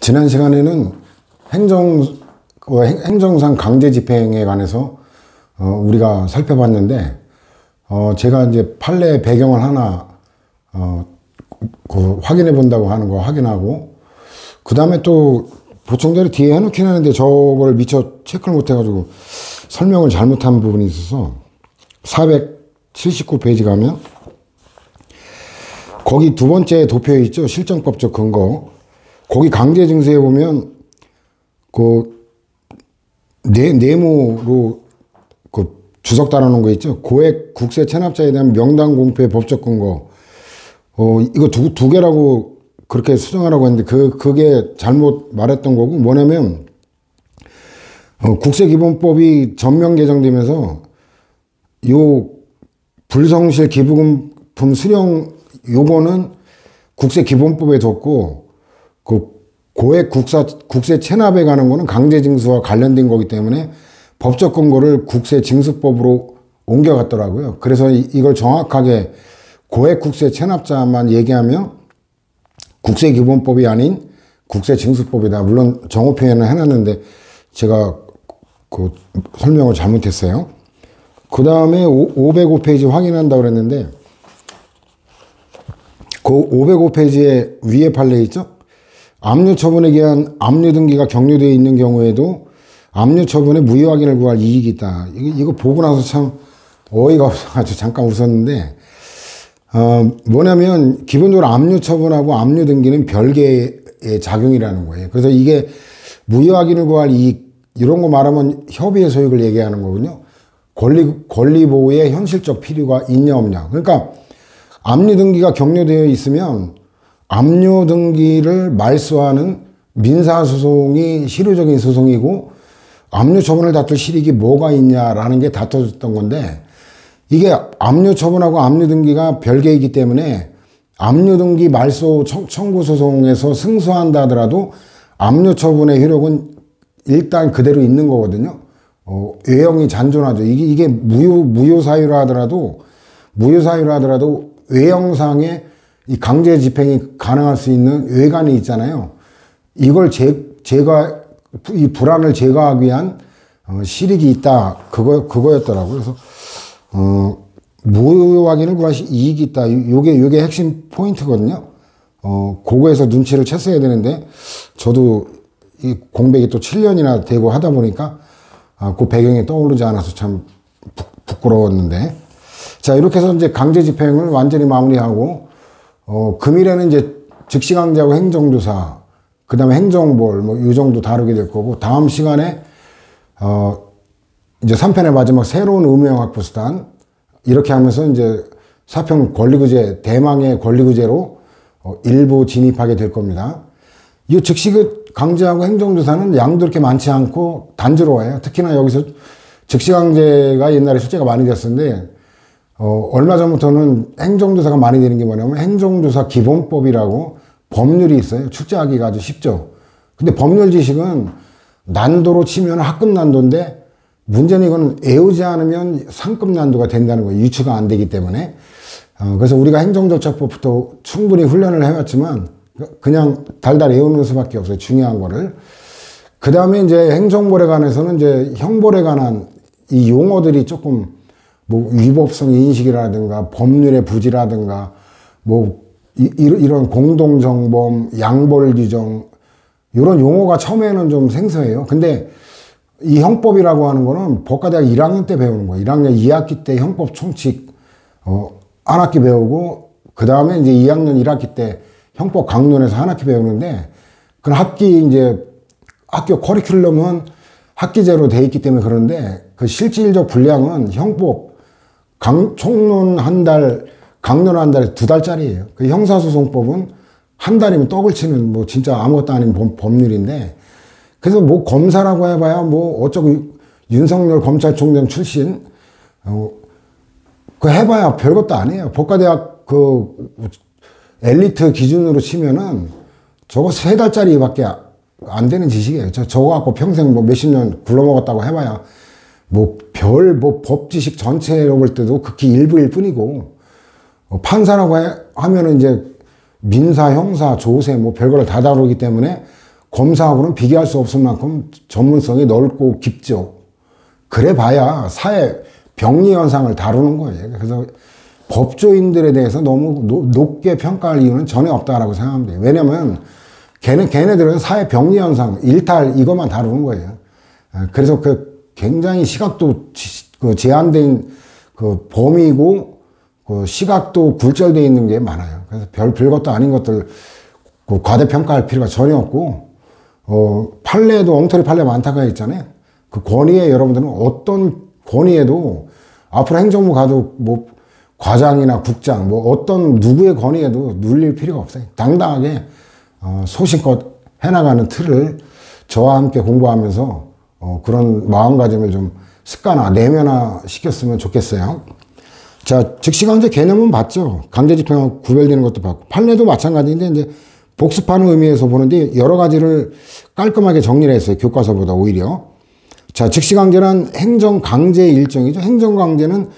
지난 시간에는 행정상 강제 집행에 관해서 우리가 살펴봤는데, 제가 이제 판례 배경을 하나 확인해 본다고 하는 거 확인하고, 그 다음에 또 보충자료 뒤에 해놓긴 하는데 저걸 미처 체크를 못 해가지고 설명을 잘못한 부분이 있어서 479페이지 가면 거기 두 번째 도표에 있죠. 실정법적 근거. 거기 강제징수에 보면 그 네모로 그 주석 달아놓은 거 있죠. 고액 국세 체납자에 대한 명당 공표의 법적 근거. 이거 두 개라고 그렇게 수정하라고 했는데 그게 잘못 말했던 거고, 뭐냐면 국세기본법이 전면 개정되면서 요 불성실 기부금 수령 요거는 국세기본법에 뒀고, 그 고액 국세 체납에 관한 거는 강제징수와 관련된 거기 때문에 법적 근거를 국세징수법으로 옮겨갔더라고요. 그래서 이걸 정확하게 고액 국세 체납자만 얘기하면 국세기본법이 아닌 국세징수법이다. 물론 정오 표현을 해놨는데 제가 그 설명을 잘못했어요. 그 다음에 505페이지 확인한다고 그랬는데, 그 505페이지에 위에 판례 있죠? 압류 처분에 의한 압류 등기가 격려되어 있는 경우에도 압류 처분에 무효 확인을 구할 이익이 있다. 이거 보고 나서 참 어이가 없어가지고 잠깐 웃었는데, 뭐냐면 기본적으로 압류 처분하고 압류 등기는 별개의 작용이라는 거예요. 그래서 이게 무효 확인을 구할 이익, 이런 거 말하면 협의의 소익을 얘기하는 거거든요. 권리 보호의 현실적 필요가 있냐 없냐. 그러니까 압류 등기가 격려되어 있으면 압류 등기를 말소하는 민사소송이 실효적인 소송이고, 압류 처분을 다툴 실익이 뭐가 있냐라는 게 다퉈졌던 건데, 이게 압류 처분하고 압류 등기가 별개이기 때문에 압류 등기 말소 청구 소송에서 승소한다 하더라도 압류 처분의 효력은 일단 그대로 있는 거거든요. 외형이 잔존하죠. 이게 무효사유라 하더라도 외형상의 이 강제 집행이 가능할 수 있는 외관이 있잖아요. 이걸 이 불안을 제거하기 위한 실익이 있다. 그거였더라고요. 그래서 무효 확인을 구할 이익이 있다. 요게 핵심 포인트거든요. 그거에서 눈치를 챘어야 되는데, 저도 이 공백이 또 7년이나 되고 하다 보니까 그 배경이 떠오르지 않아서 참 부끄러웠는데, 자, 이렇게 해서 이제 강제 집행을 완전히 마무리하고, 금일에는 이제 즉시강제하고 행정조사, 그 다음에 행정벌, 이 정도 다루게 될 거고, 다음 시간에, 이제 3편의 마지막 새로운 음영학부수단, 이렇게 하면서 이제 4편 권리구제, 대망의 권리구제로 일부 진입하게 될 겁니다. 이 즉시강제하고 행정조사는 양도 이렇게 많지 않고 단조로워요. 특히나 여기서 즉시강제가 옛날에 숙제가 많이 됐었는데, 얼마 전부터는 행정조사가 많이 되는 게 뭐냐면 행정조사 기본법이라고 법률이 있어요. 출제하기가 아주 쉽죠. 근데 법률 지식은 난도로 치면 하급 난도인데, 문제는 이거는 외우지 않으면 상급 난도가 된다는 거예요. 유추가 안 되기 때문에. 그래서 우리가 행정절차법부터 충분히 훈련을 해왔지만 그냥 달달 외우는 수밖에 없어요. 중요한 거를. 그 다음에 이제 행정벌에 관해서는 이제 형벌에 관한 이 용어들이 조금 위법성 인식이라든가 법률의 부지라든가 이런 공동정범, 양벌규정, 이런 용어가 처음에는 좀 생소해요. 근데 이 형법이라고 하는 거는 법과대학 1학년 때 배우는 거예요. 1학년 2학기 때 형법 총칙 한 학기 배우고, 그 다음에 이제 2학년 1학기 때 형법 강론에서 한 학기 배우는데, 그 학교 커리큘럼은 학기제로 돼 있기 때문에 그런데, 그 실질적 분량은 형법 총론 한 달, 강론 한 달에 2달짜리예요. 그 형사소송법은 한 달이면 떡을 치는 진짜 아무것도 아닌 법률인데, 그래서 검사라고 해봐야 어쩌고 윤석열 검찰총장 출신, 해봐야 별것도 아니에요. 법과대학 엘리트 기준으로 치면은 저거 3달짜리밖에 안 되는 지식이에요. 저거 갖고 평생 몇십 년 굴러먹었다고 해봐야 법 지식 전체로 볼 때도 극히 일부일 뿐이고, 판사라고 하면은 이제 민사, 형사, 조세 별거를 다 다루기 때문에 검사하고는 비교할 수 없을 만큼 전문성이 넓고 깊죠. 그래 봐야 사회 병리 현상을 다루는 거예요. 그래서 법조인들에 대해서 너무 높게 평가할 이유는 전혀 없다라고 생각합니다. 왜냐면 걔네들은 사회 병리 현상, 일탈 이것만 다루는 거예요. 그래서 그 굉장히 시각도 제한된 그 범위고 그 시각도 굴절되어 있는 게 많아요. 그래서 별것도 아닌 것들 과대평가할 필요가 전혀 없고, 판례도 엉터리 판례 많다고 했잖아요. 그 권위에 여러분들은 어떤 권위에도 앞으로 행정부 가도 뭐 과장이나 국장 뭐 어떤 누구의 권위에도 눌릴 필요가 없어요. 당당하게 소신껏 해나가는 틀을 저와 함께 공부하면서 그런 마음가짐을 좀 습관화, 내면화 시켰으면 좋겠어요. 자, 즉시강제 개념은 봤죠. 강제집행하고 구별되는 것도 봤고, 판례도 마찬가지인데 이제 복습하는 의미에서 보는데 여러 가지를 깔끔하게 정리를 했어요. 교과서보다 오히려. 자, 즉시강제는 행정강제의 일종이죠. 행정강제는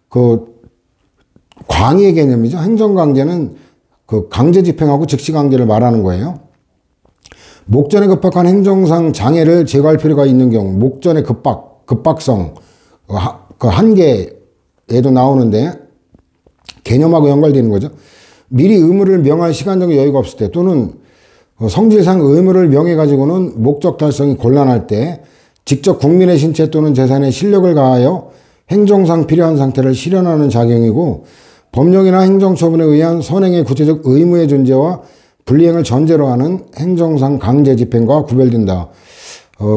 그 광의의 개념이죠. 행정강제는 그 강제집행하고 즉시강제를 말하는 거예요. 목전에 급박한 행정상 장애를 제거할 필요가 있는 경우, 목전의 급박성, 그 한계에도 나오는데 개념하고 연관되는 거죠. 미리 의무를 명할 시간적 여유가 없을 때 또는 성질상 의무를 명해가지고는 목적 달성이 곤란할 때 직접 국민의 신체 또는 재산에 실력을 가하여 행정상 필요한 상태를 실현하는 작용이고, 법령이나 행정처분에 의한 선행의 구체적 의무의 존재와 불이행을 전제로 하는 행정상 강제 집행과 구별된다.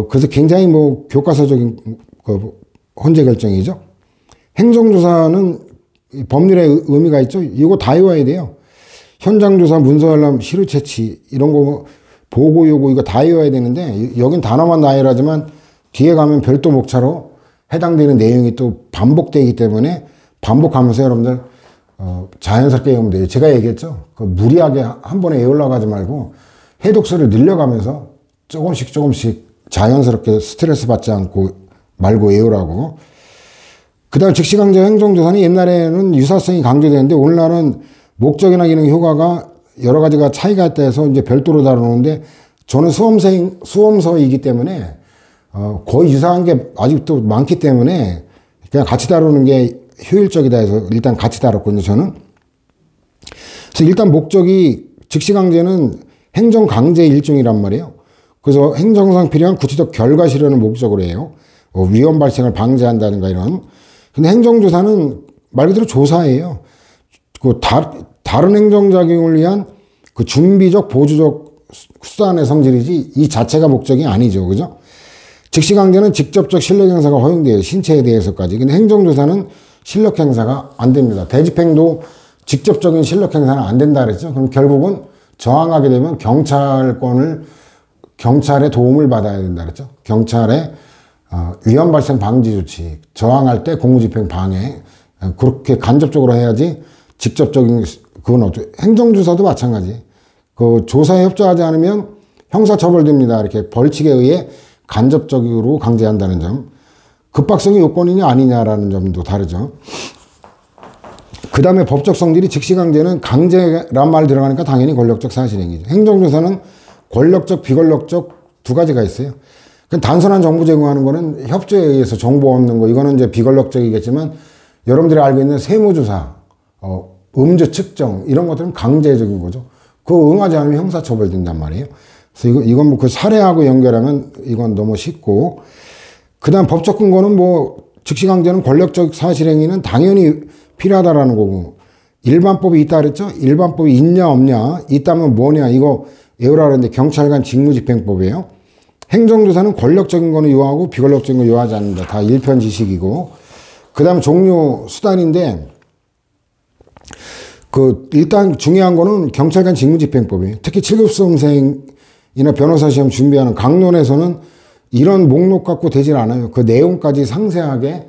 그래서 굉장히 뭐 교과서적인 헌재 결정이죠. 행정조사는 법률의 의미가 있죠. 이거 다 외워야 돼요. 현장조사, 문서알람, 시루채취 이런 거 보고 요구 이거 다 외워야 되는데, 여긴 단어만 나열하지만 뒤에 가면 별도 목차로 해당되는 내용이 또 반복되기 때문에 반복하면서 여러분들 자연스럽게 외우면 돼요. 제가 얘기했죠. 그 무리하게 한 번에 외우려고 하지 말고 해독수를 늘려가면서 조금씩 자연스럽게 스트레스 받지 말고 외우라고. 그 다음 즉시강제 행정조사는 옛날에는 유사성이 강조되는데 오늘날은 목적이나 기능, 효과가 여러 가지가 차이가 있다 해서 이제 별도로 다루는데, 저는 수험서이기 때문에 거의 유사한 게 아직도 많기 때문에 그냥 같이 다루는 게 효율적이다 해서 일단 같이 다뤘거든요, 저는. 그래서 일단 목적이 즉시강제는 행정강제의 일종이란 말이에요. 그래서 행정상 필요한 구체적 결과 실현을 목적으로 해요. 위험 발생을 방지한다든가 이런. 근데 행정조사는 말 그대로 조사예요. 그 다른 행정작용을 위한 그 준비적, 보조적 수단의 성질이지 이 자체가 목적이 아니죠. 그죠? 즉시강제는 직접적 실력 행사가 허용돼요. 신체에 대해서까지. 근데 행정조사는 실력 행사가 안 됩니다. 대집행도 직접적인 실력 행사는 안 된다 그랬죠. 그럼 결국은 저항하게 되면 경찰의 도움을 받아야 된다 그랬죠. 경찰의 위험 발생 방지 조치, 저항할 때 공무집행 방해, 그렇게 간접적으로 해야지 직접적인 그건 없죠. 행정조사도 마찬가지. 그 조사에 협조하지 않으면 형사처벌됩니다. 이렇게 벌칙에 의해 간접적으로 강제한다는 점. 급박성이 요건이냐 아니냐라는 점도 다르죠. 그 다음에 법적 성질이 즉시강제는 강제란 말 들어가니까 당연히 권력적 사실행위죠. 행정조사는 권력적, 비권력적 두 가지가 있어요. 단순한 정보 제공하는 거는 협조에 의해서 정보 얻는 거, 이거는 이제 비권력적이겠지만 여러분들이 알고 있는 세무조사, 음주 측정 이런 것들은 강제적인 거죠. 그거 응하지 않으면 형사처벌된단 말이에요. 그래서 이건 뭐 그 사례하고 연결하면 이건 너무 쉽고, 그 다음 법적 근거는 뭐 즉시강제는 권력적 사실행위는 당연히 필요하다라는 거고, 일반법이 있다 그랬죠? 일반법이 있냐 없냐, 있다면 뭐냐 이거 외우라 그랬는데 경찰관 직무집행법이에요. 행정조사는 권력적인 거는 요하고 비권력적인 거 요하지 않는다. 다 일편 지식이고. 그 다음 종료 수단인데, 일단 중요한 거는 경찰관 직무집행법이에요. 특히 7급 수험생이나 변호사 시험 준비하는 강론에서는 이런 목록 갖고 되질 않아요. 그 내용까지 상세하게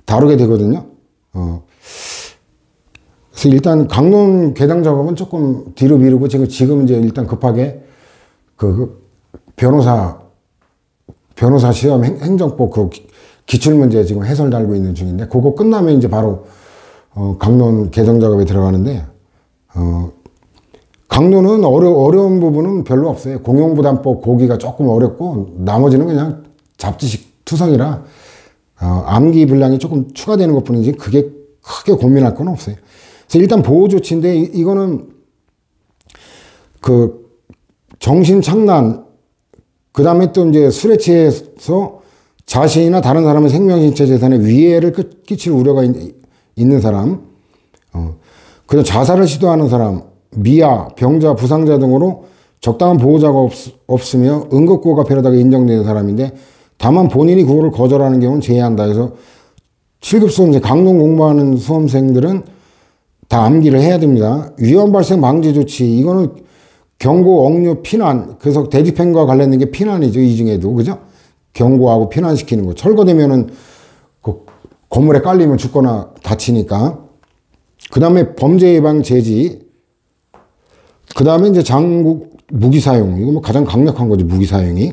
다루게 되거든요. 그래서 일단 강론 개당 작업은 조금 뒤로 미루고 지금 이제 일단 급하게 변호사 시험 행정법 기출문제 지금 해설 달고 있는 중인데, 그거 끝나면 이제 바로 강론 개정 작업에 들어가는데, 강도는 어려운 부분은 별로 없어요. 공용부담법 고기가 조금 어렵고 나머지는 그냥 잡지식 투성이라 암기 분량이 조금 추가되는 것 뿐이지 그게 크게 고민할 건 없어요. 그래서 일단 보호 조치인데 이거는 그 정신착란 그 다음에 또 이제 술에 취해서 자신이나 다른 사람의 생명, 신체, 재산에 위해를 끼칠 우려가 있는 사람, 그다음 자살을 시도하는 사람, 미아, 병자, 부상자 등으로 적당한 보호자가 없으며 응급구호가 필요하다고 인정되는 사람인데 다만 본인이 구호를 거절하는 경우는 제외한다. 그래서 7급 수험, 이제 강동 공부하는 수험생들은 다 암기를 해야 됩니다. 위험 발생 방지 조치, 이거는 경고, 억류, 피난, 그래서 대집행과 관련된 게 피난이죠. 이 중에도. 그죠? 경고하고 피난시키는 거. 철거되면은 그 건물에 깔리면 죽거나 다치니까. 그 다음에 범죄 예방 제지. 그 다음에 이제 장국 무기 사용. 이거 뭐 가장 강력한 거지, 무기 사용이.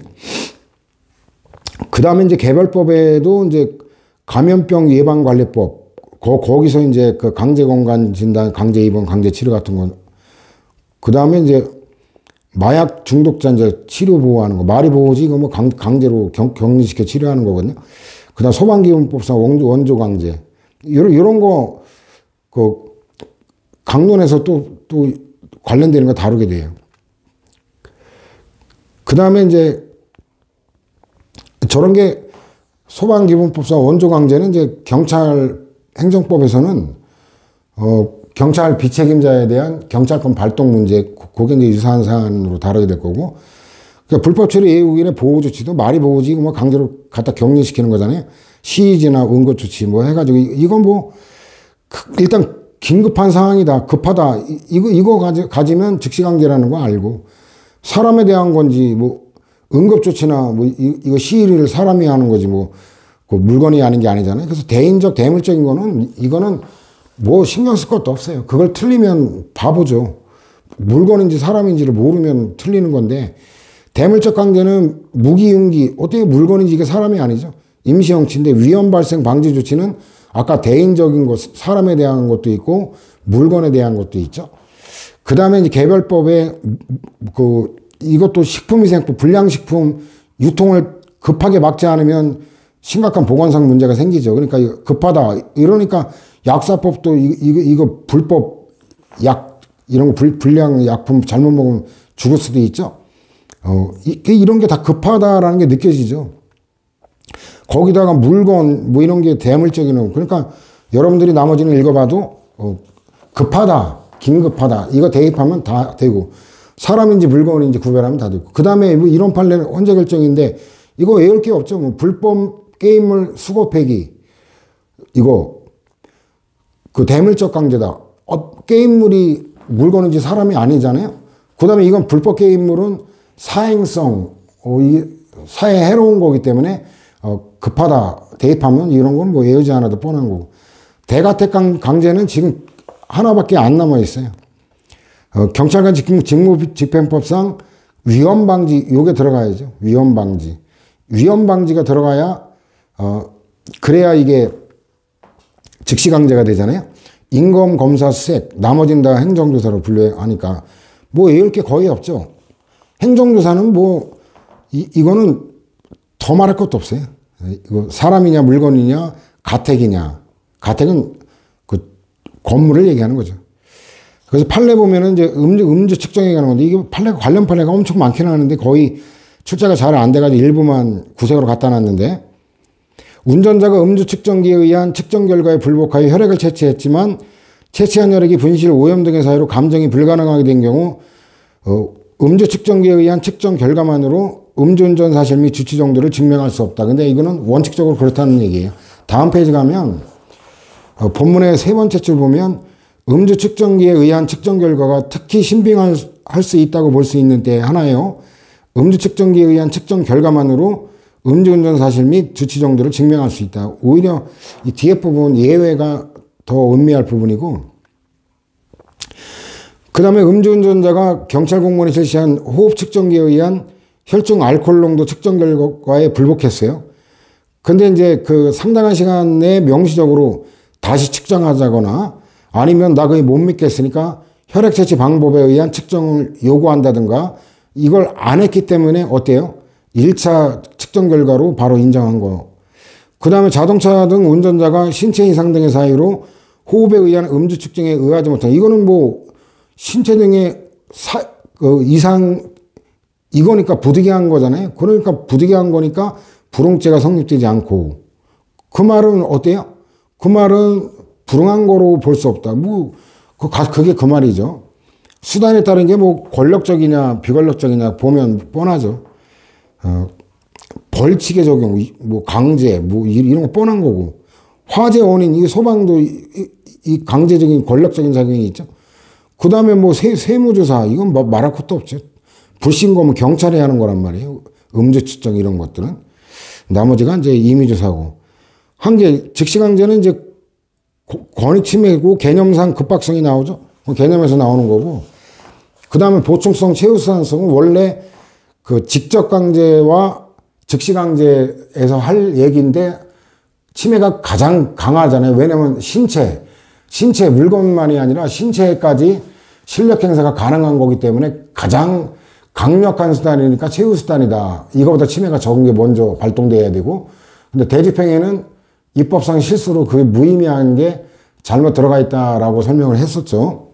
그 다음에 이제 개별법에도 이제 감염병 예방관리법. 거기서 이제 그 강제 공간 진단, 강제 입원, 강제 치료 같은 건. 그 다음에 이제 마약 중독자 이제 치료 보호하는 거. 말이 보호지, 이거 뭐 강제로 격리시켜 치료하는 거거든요. 그 다음 소방기준법상 원조 강제. 이런 거, 그, 강론에서 또 관련되는 거 다루게 돼요. 그 다음에 이제 저런 게 소방기본법상 원조강제는 이제 경찰 행정법에서는 경찰 비책임자에 대한 경찰권 발동 문제, 그게 이제 유사한 사안으로 다루게 될 거고, 그러니까 불법 처리 예우인의 보호 조치도 말이 보호지, 뭐 강제로 갖다 격리시키는 거잖아요. 시위지나 응급 조치 뭐 해가지고 이건 뭐 일단 긴급한 상황이다, 급하다, 이거 가지면 즉시강제라는 거 알고, 사람에 대한 건지 뭐 응급조치나 뭐 이거 시위를 사람이 하는 거지 뭐 그 물건이 하는 게 아니잖아요. 그래서 대인적 대물적인 거는 이거는 뭐 신경 쓸 것도 없어요. 그걸 틀리면 바보죠. 물건인지 사람인지를 모르면 틀리는 건데, 대물적 강제는 무기, 흉기, 어떻게 물건인지 이게 사람이 아니죠. 임시형치인데 위험 발생 방지 조치는 아까 대인적인 것, 사람에 대한 것도 있고 물건에 대한 것도 있죠. 그 다음에 이제 개별법에 이것도 식품위생법, 불량식품 유통을 급하게 막지 않으면 심각한 보건상 문제가 생기죠. 그러니까 급하다. 이러니까 약사법도 이거 불법 약, 이런 거 불량 약품 잘못 먹으면 죽을 수도 있죠. 이런 게 다 급하다라는 게 느껴지죠. 거기다가 물건 뭐 이런 게 대물적인 거. 그러니까 여러분들이 나머지는 읽어봐도 급하다, 긴급하다 이거 대입하면 다 되고, 사람인지 물건인지 구별하면 다 되고, 그 다음에 뭐 이런 판례는 헌재 결정인데 이거 외울 게 없죠. 뭐 불법 게임물 수거 폐기, 이거 그 대물적 강제다. 게임물이 물건인지 사람이 아니잖아요. 그 다음에 이건 불법 게임물은 사행성, 사회에 해로운 거기 때문에 급하다 대입하면 이런 건 뭐 외우지 않아도 뻔한 거고, 대가택 강제는 지금 하나밖에 안 남아 있어요. 경찰관 직무집행법상 위험방지, 요게 들어가야죠. 위험방지. 위험방지가 들어가야, 그래야 이게 즉시강제가 되잖아요. 인검검사 수색, 나머지는 다 행정조사로 분류하니까 뭐 외울 게 거의 없죠. 행정조사는 뭐, 이거는 더 말할 것도 없어요. 이거 사람이냐, 물건이냐, 가택이냐. 가택은 그 건물을 얘기하는 거죠. 그래서 판례 보면은 이제 음주 측정 얘기하는 건데, 이게 관련 판례가 엄청 많긴 하는데 거의 출제가 잘 안 돼가지고 일부만 구색으로 갖다 놨는데, 운전자가 음주 측정기에 의한 측정 결과에 불복하여 혈액을 채취했지만 채취한 혈액이 분실, 오염 등의 사유로 감정이 불가능하게 된 경우 음주 측정기에 의한 측정 결과만으로 음주운전 사실 및 주치 정도를 증명할 수 없다. 근데 이거는 원칙적으로 그렇다는 얘기예요. 다음 페이지 가면 본문의 세 번째 줄 보면 음주 측정기에 의한 측정 결과가 특히 신빙할 수 있다고 볼 수 있는 때 하나예요. 음주 측정기에 의한 측정 결과만으로 음주운전 사실 및 주치 정도를 증명할 수 있다. 오히려 이 뒤에 부분 예외가 더 은미할 부분이고, 그 다음에 음주운전자가 경찰 공무원이 실시한 호흡 측정기에 의한 혈중 알코올 농도 측정 결과에 불복했어요. 근데 이제 그 상당한 시간 내에 명시적으로 다시 측정하자거나 아니면 나 그게 못 믿겠으니까 혈액 채취 방법에 의한 측정을 요구한다든가 이걸 안 했기 때문에 어때요? 1차 측정 결과로 바로 인정한 거. 그 다음에 자동차 등 운전자가 신체 이상 등의 사유로 호흡에 의한 음주 측정에 의하지 못한, 이거는 뭐 신체 등의 이상, 이거니까 부득이한 거잖아요. 그러니까 부득이한 거니까 불응죄가 성립되지 않고, 그 말은 어때요? 그 말은 불응한 거로 볼 수 없다. 뭐 그게 그 말이죠. 수단에 따른 게 뭐 권력적이냐 비권력적이냐 보면 뻔하죠. 벌칙의 적용, 뭐 강제, 뭐 이런 거 뻔한 거고. 화재 원인, 이 소방도 이 강제적인 권력적인 작용이 있죠. 그 다음에 뭐 세무조사, 이건 말할 것도 없죠. 불신고면 경찰이 하는 거란 말이에요. 음주 측정 이런 것들은. 나머지가 이제 임의조사고. 한 개, 즉시강제는 이제 권익침해고 개념상 급박성이 나오죠. 개념에서 나오는 거고. 그 다음에 보충성, 최우수한성은 원래 그 직접강제와 즉시강제에서 할 얘기인데 침해가 가장 강하잖아요. 왜냐면 신체 물건만이 아니라 신체까지 실력 행사가 가능한 거기 때문에 가장 강력한 수단이니까 최우수단이다. 이거보다 침해가 적은 게 먼저 발동돼야 되고, 근데 대집행에는 입법상 실수로 그 무의미한 게 잘못 들어가 있다라고 설명을 했었죠.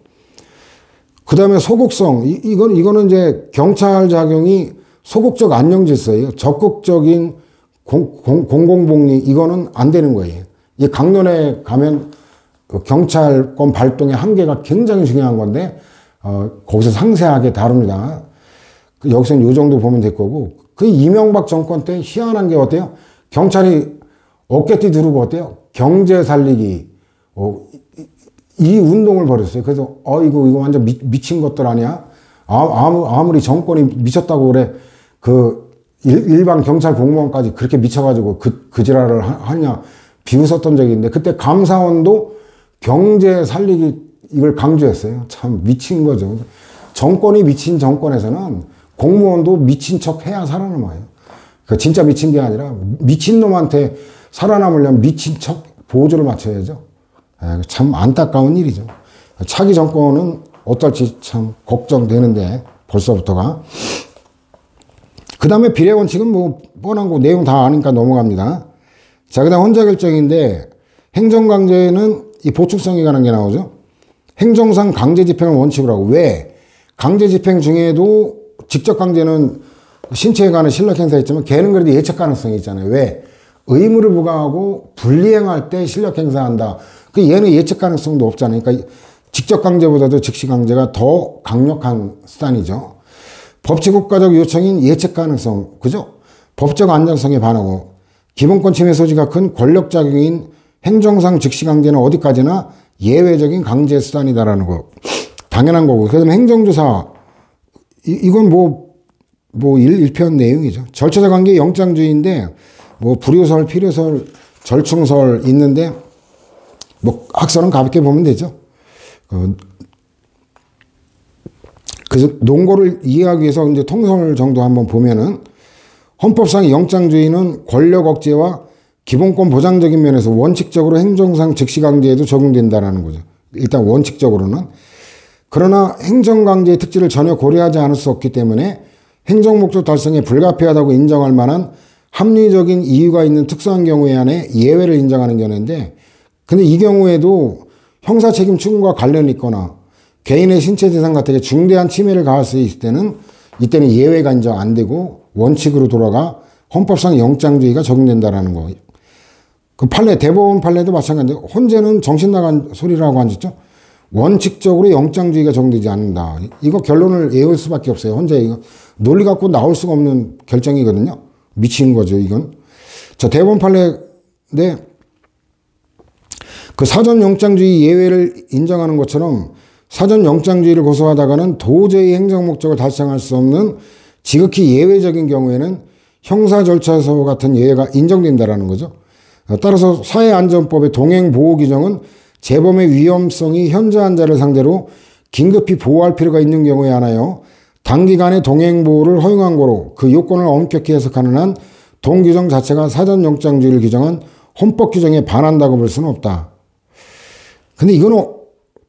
그 다음에 소극성, 이거는 이제 경찰 작용이 소극적 안녕질서예요. 적극적인 공공복리, 이거는 안 되는 거예요. 이 강론에 가면 경찰권 발동의 한계가 굉장히 중요한 건데, 거기서 상세하게 다룹니다. 여기서는 이 정도 보면 될 거고, 그 이명박 정권 때 희한한 게 어때요? 경찰이 어깨띠 두르고 어때요? 경제 살리기, 이 운동을 벌였어요. 그래서, 이거 완전 미친 것들 아니야? 아무리 정권이 미쳤다고 그래. 그, 일반 경찰 공무원까지 그렇게 미쳐가지고 그 지랄을 하냐. 비웃었던 적이 있는데, 그때 감사원도 경제 살리기, 이걸 강조했어요. 참 미친 거죠. 정권이 미친 정권에서는 공무원도 미친 척 해야 살아남아요. 그러니까 진짜 미친 게 아니라 미친 놈한테 살아남으려면 미친 척 보조를 맞춰야죠. 참 안타까운 일이죠. 차기 정권은 어떨지 참 걱정되는데 벌써부터가. 그 다음에 비례 원칙은 뭐 뻔한 거 내용 다 아니까 넘어갑니다. 자, 그 다음 혼자 결정인데 행정강제는 이 보충성에 관한 게 나오죠. 행정상 강제 집행을 원칙으로 하고, 왜? 강제 집행 중에도 직접 강제는 신체에 관한 실력 행사했지만 걔는 그래도 예측 가능성이 있잖아요. 왜? 의무를 부과하고 불이행할 때 실력 행사한다. 그 얘는 예측 가능성도 없잖아요. 그러니까 직접 강제보다도 즉시 강제가 더 강력한 수단이죠. 법치국가적 요청인 예측 가능성, 그죠? 법적 안정성에 반하고, 기본권 침해 소지가 큰 권력작용인 행정상 즉시 강제는 어디까지나 예외적인 강제 수단이다라는 거. 당연한 거고. 그래서 행정조사, 이건 일편 내용이죠. 절차적 관계 영장주의인데, 뭐, 불효설, 필효설, 절충설 있는데, 뭐, 학설은 가볍게 보면 되죠. 그래서 논거를 이해하기 위해서 이제 통설 정도 한번 보면은, 헌법상 영장주의는 권력 억제와 기본권 보장적인 면에서 원칙적으로 행정상 즉시강제에도 적용된다는 거죠. 일단 원칙적으로는. 그러나 행정강제의 특질을 전혀 고려하지 않을 수 없기 때문에 행정목적 달성에 불가피하다고 인정할 만한 합리적인 이유가 있는 특수한 경우에 한해 예외를 인정하는 견해인데, 근데 이 경우에도 형사책임 추궁과 관련이 있거나 개인의 신체 재산 같은 게 중대한 침해를 가할 수 있을 때는 이때는 예외가 인정 안 되고 원칙으로 돌아가 헌법상 영장주의가 적용된다라는 거예요. 그 판례, 대법원 판례도 마찬가지인데, 헌재는 정신 나간 소리라고 앉았죠. 원칙적으로 영장주의가 적용되지 않는다. 이거 결론을 외울 수밖에 없어요. 헌재 이거 논리 갖고 나올 수가 없는 결정이거든요. 미친 거죠, 이건. 자, 대법원 판례인데, 그 사전 영장주의 예외를 인정하는 것처럼 사전 영장주의를 고소하다가는 도저히 행정 목적을 달성할 수 없는 지극히 예외적인 경우에는 형사 절차에서 같은 예외가 인정된다라는 거죠. 따라서 사회안전법의 동행보호 규정은 재범의 위험성이 현저한 자를 상대로 긴급히 보호할 필요가 있는 경우에 한하여 단기간의 동행보호를 허용한 거로 그 요건을 엄격히 해석하는 한 동규정 자체가 사전영장주의를 규정한 헌법 규정에 반한다고 볼 수는 없다. 근데 이거는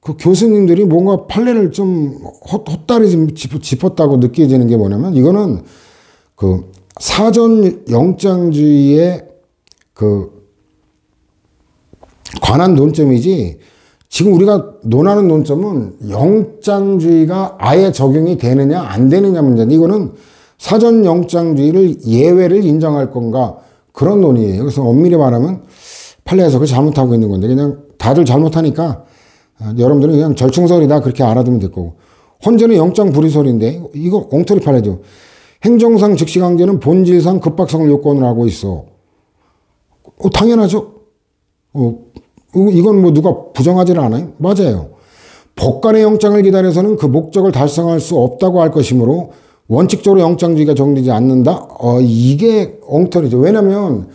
그 교수님들이 뭔가 판례를 좀 헛다리 좀 짚었다고 느껴지는 게 뭐냐면 이거는 그 사전 영장주의에 그 관한 논점이지 지금 우리가 논하는 논점은 영장주의가 아예 적용이 되느냐 안 되느냐 문제인데 이거는 사전 영장주의를 예외를 인정할 건가 그런 논의예요. 그래서 엄밀히 말하면 판례 해석을 잘못하고 있는 건데 그냥 다들 잘못하니까 여러분들은 그냥 절충설이다 그렇게 알아두면 될 거고 헌재는 영장 불이설인데 이거 엉터리 판례죠. 행정상 즉시강제는 본질상 급박성을 요건으로 하고 있어. 당연하죠. 이건 뭐 누가 부정하지는 않아요. 맞아요. 법관의 영장을 기다려서는 그 목적을 달성할 수 없다고 할 것이므로 원칙적으로 영장주의가 적용되지 않는다. 이게 엉터리죠. 왜냐하면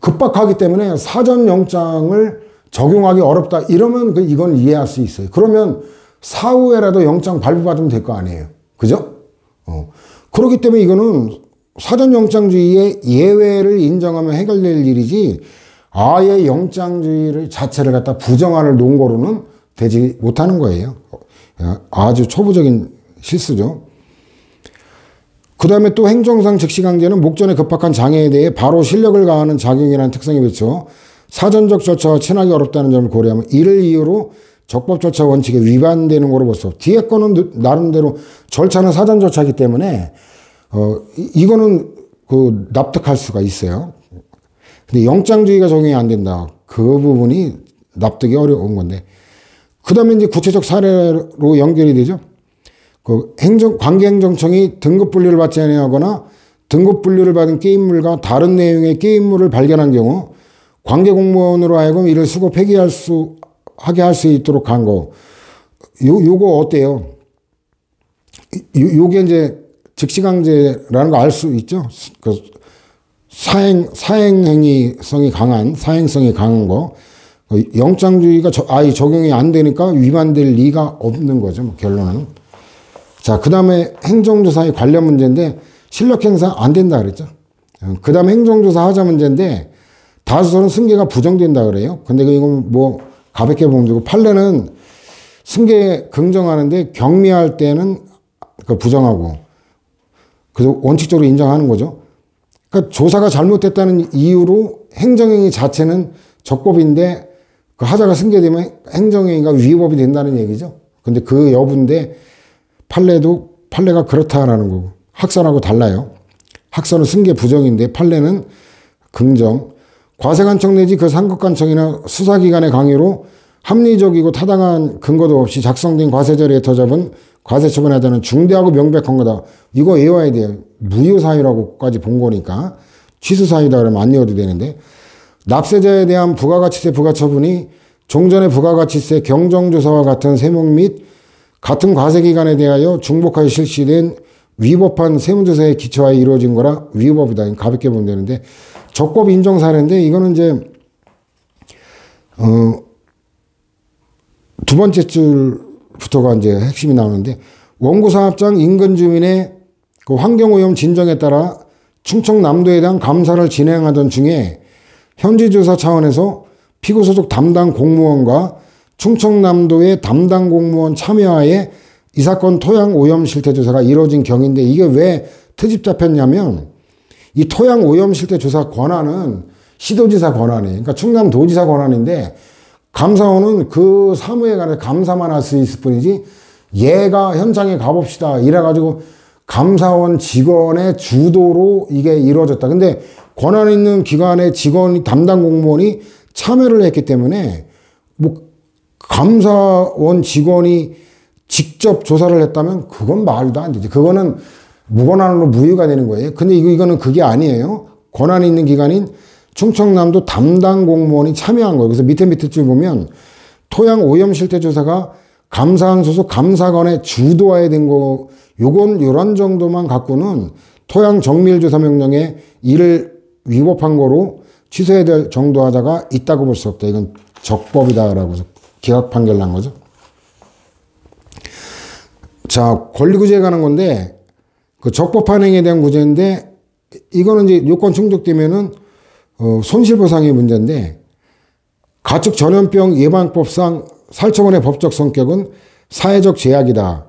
급박하기 때문에 사전 영장을 적용하기 어렵다. 이러면 이건 이해할 수 있어요. 그러면 사후에라도 영장 발부받으면 될 거 아니에요. 그죠? 그렇기 때문에 이거는 사전 영장주의의 예외를 인정하면 해결될 일이지 아예 영장주의를 자체를 갖다 부정할 논거로는 되지 못하는 거예요. 아주 초보적인 실수죠. 그 다음에 또 행정상 즉시강제는 목전에 급박한 장애에 대해 바로 실력을 가하는 작용이라는 특성에 비춰 사전적 절차와 친하기 어렵다는 점을 고려하면 이를 이유로 적법 절차 원칙에 위반되는 거로 볼 수 없어. 뒤에 거는 나름대로 절차는 사전 절차이기 때문에 이거는 납득할 수가 있어요. 근데 영장주의가 적용이 안 된다. 그 부분이 납득이 어려운 건데. 그 다음에 이제 구체적 사례로 연결이 되죠. 관계행정청이 등급 분류를 받지 아니하거나 등급 분류를 받은 게임물과 다른 내용의 게임물을 발견한 경우 관계 공무원으로 하여금 이를 수거 폐기하게 할 수 있도록 한 거. 요거 어때요? 요게 이제 즉시강제라는 거 알 수 있죠? 사행성이 강한 거. 영장주의가 아예 적용이 안 되니까 위반될 리가 없는 거죠. 결론은. 자, 그 다음에 행정조사의 관련 문제인데 실력 행사 안 된다 그랬죠. 그 다음에 행정조사 하자 문제인데 다수설은 승계가 부정된다 그래요. 근데 이건 뭐 가볍게 보면 되고 판례는 승계 긍정하는데 경미할 때는 부정하고 그래서 원칙적으로 인정하는 거죠. 그러니까 조사가 잘못됐다는 이유로 행정행위 자체는 적법인데 그 하자가 승계되면 행정행위가 위법이 된다는 얘기죠. 근데 그 여부인데 판례가 그렇다라는 거고 학설하고 달라요. 학설은 승계 부정인데 판례는 긍정. 과세관청 내지 그 상급관청이나 수사기관의 강요로 합리적이고 타당한 근거도 없이 작성된 과세자료에 터잡은 과세처분하자는 중대하고 명백한 거다. 이거 외워야 돼요. 무효사유라고까지 본 거니까 취소사유다 그러면 안 외워도 되는데 납세자에 대한 부가가치세 부과처분이 종전의 부가가치세 경정조사와 같은 세목 및 같은 과세기관에 대하여 중복하여 실시된 위법한 세무조사에 기초하여 이루어진 거라 위법이다. 가볍게 보면 되는데 적법 인정 사례인데 이거는 이제 두 번째 줄부터가 이제 핵심이 나오는데 원고 사업장 인근 주민의 그 환경오염 진정에 따라 충청남도에 대한 감사를 진행하던 중에 현지조사 차원에서 피고소속 담당 공무원과 충청남도의 담당 공무원 참여하에 이 사건 토양 오염 실태 조사가 이루어진 경인데 이게 왜 트집 잡혔냐면 이 토양 오염 실태 조사 권한은 시도지사 권한이에요. 그러니까 충남도지사 권한인데 감사원은 그 사무에 관해서 감사만 할 수 있을 뿐이지 얘가 현장에 가봅시다 이래가지고 감사원 직원의 주도로 이게 이루어졌다. 근데 권한 있는 기관의 직원 담당 공무원이 참여를 했기 때문에 뭐 감사원 직원이 직접 조사를 했다면 그건 말도 안 되지. 그거는 무권한으로 무효가 되는 거예요. 근데 이거는 그게 아니에요. 권한이 있는 기관인 충청남도 담당 공무원이 참여한 거예요. 그래서 밑에 줄 보면 토양 오염 실태 조사가 감사원 소속 감사관의 주도하에 된 거, 요건 요런 정도만 갖고는 토양 정밀 조사 명령에 이를 위법한 거로 취소해야 될 정도 하자가 있다고 볼 수 없다. 이건 적법이다라고 기각 판결 난 거죠. 자, 권리구제에 관한 건데 그 적법한 행위에 대한 구제인데 이거는 이제 요건 충족되면은 손실보상의 문제인데 가축 전염병 예방법상 살처분의 법적 성격은 사회적 제약이다.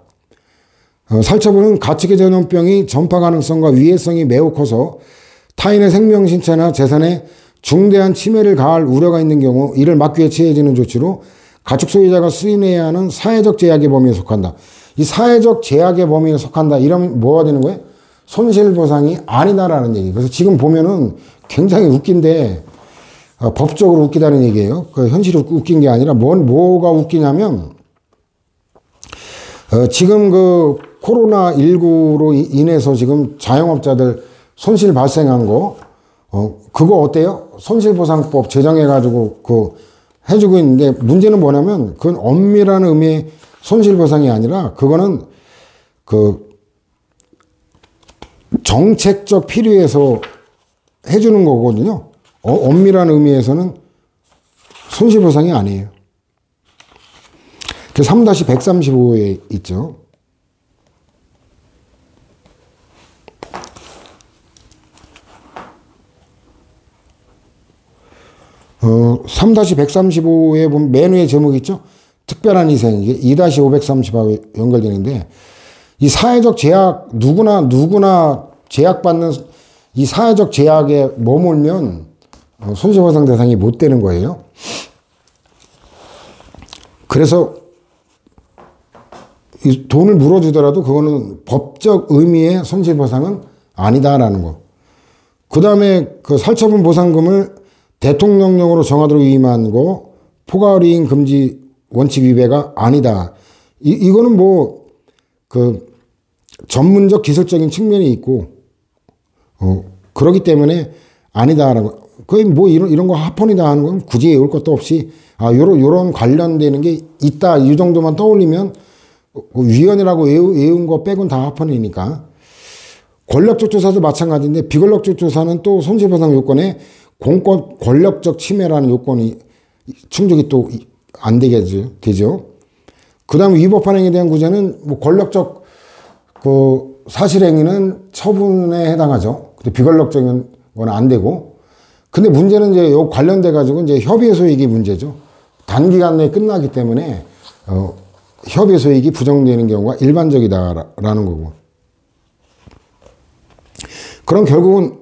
살처분은 가축의 전염병이 전파 가능성과 위해성이 매우 커서 타인의 생명, 신체나 재산에 중대한 침해를 가할 우려가 있는 경우 이를 막기 위해 취해지는 조치로 가축 소유자가 수인해야 하는 사회적 제약의 범위에 속한다. 이 사회적 제약의 범위에 속한다. 이러면 뭐가 되는 거예요? 손실보상이 아니다라는 얘기. 그래서 지금 보면은 굉장히 웃긴데 법적으로 웃기다는 얘기예요. 그 현실이 웃긴 게 아니라 뭐가 웃기냐면 지금 그 코로나19로 인해서 지금 자영업자들 손실 발생한 거 그거 어때요? 손실보상법 제정해가지고 해주고 있는데 문제는 뭐냐면 그건 엄밀한 의미의 손실보상이 아니라 그거는 정책적 필요에서 해주는 거거든요. 엄밀한 의미에서는 손실보상이 아니에요. 3-135에 있죠. 어, 3-135에 보면 맨 위에 제목이 있죠. 특별한 희생. 이게 2-530하고 연결되는데 이 사회적 제약, 누구나 제약받는 이 사회적 제약에 머물면 손실보상 대상이 못 되는 거예요. 그래서 이 돈을 물어주더라도 그거는 법적 의미의 손실보상은 아니다라는 거. 그 다음에 그 살처분 보상금을 대통령령으로 정하도록 위임한 거, 포괄이행 금지 원칙 위배가 아니다. 이거는 뭐, 전문적 기술적인 측면이 있고, 그러기 때문에 아니다라는 거. 거의 뭐 이런 거 합헌이다 하는 건 굳이 외울 것도 없이, 요런 관련되는 게 있다. 이 정도만 떠올리면, 위헌이라고 외운 거 빼곤 다 합헌이니까. 권력적 조사도 마찬가지인데, 비권력적 조사는 또 손실보상 요건에 공권, 권력적 침해라는 요건이 충족이 또 안 되죠. 그 다음 위법 반행에 대한 구제는 뭐 권력적 사실행위는 처분에 해당하죠. 근데 비권력적인 건 안 되고. 근데 문제는 이제 요 관련돼 가지고 이제 협의의 소익이 문제죠. 단기간 내에 끝나기 때문에 협의의 소익이 부정되는 경우가 일반적이다라는 거고. 그럼 결국은